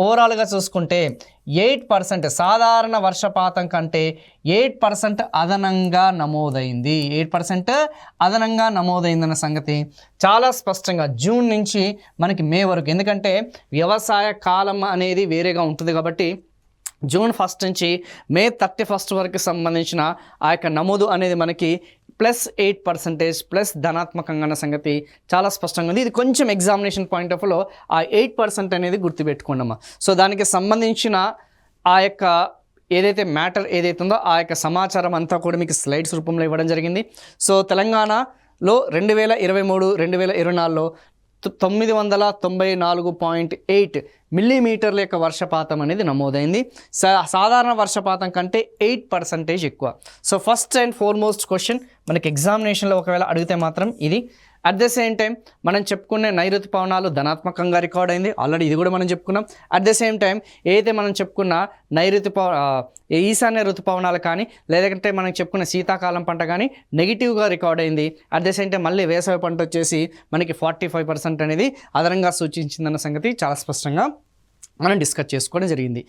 ఓవరాల్గా చూసుకుంటే 8% సాధారణ వర్షపాతం కంటే 8% అదనంగా నమోదైంది. 8% అదనంగా నమోదైందన్న సంగతి చాలా స్పష్టంగా జూన్ నుంచి మనకి మే వరకు, ఎందుకంటే వ్యవసాయ కాలం అనేది వేరేగా ఉంటుంది కాబట్టి జూన్ 1 నుంచి మే 31 వరకు సంబంధించిన ఆ యొక్క నమోదు అనేది మనకి +8% ప్లస్ ధనాత్మకంగా అన్న సంగతి చాలా స్పష్టంగా ఉంది. ఇది కొంచెం ఎగ్జామినేషన్ పాయింట్ ఆఫ్ వ్యూలో ఆ 8% అనేది గుర్తుపెట్టుకోండమ్మా. సో దానికి సంబంధించిన ఆ యొక్క ఏదైతే మ్యాటర్ ఏదైతే ఉందో ఆ యొక్క సమాచారం అంతా కూడా మీకు స్లైడ్స్ రూపంలో ఇవ్వడం జరిగింది. సో తెలంగాణలో 2023, 2024లో 994.8 మిల్లీమీటర్ల యొక్క వర్షపాతం అనేది నమోదైంది. సాధారణ వర్షపాతం కంటే 8% ఎక్కువ. So first and foremost question మనకి ఎగ్జామినేషన్లో ఒకవేళ అడిగితే మాత్రం ఇది. అట్ ద సేమ్ టైం మనం చెప్పుకునే నైరుతి పవనాలు ధనాత్మకంగా రికార్డ్ అయింది, ఆల్రెడీ ఇది కూడా మనం చెప్పుకున్నాం. అట్ ద సేమ్ టైం ఏదైతే మనం చెప్పుకున్న ఈశాన్య ఋతుపవనాలు కానీ లేదంటే మనం చెప్పుకున్న శీతాకాలం పంట కానీ నెగిటివ్గా రికార్డ్ అయింది. అట్ ద సేమ్ టైం మళ్ళీ వేసవి పంట వచ్చేసి మనకి 45% అనేది అదనంగా సూచించిందన్న సంగతి చాలా స్పష్టంగా మనం డిస్కస్ చేసుకోవడం జరిగింది.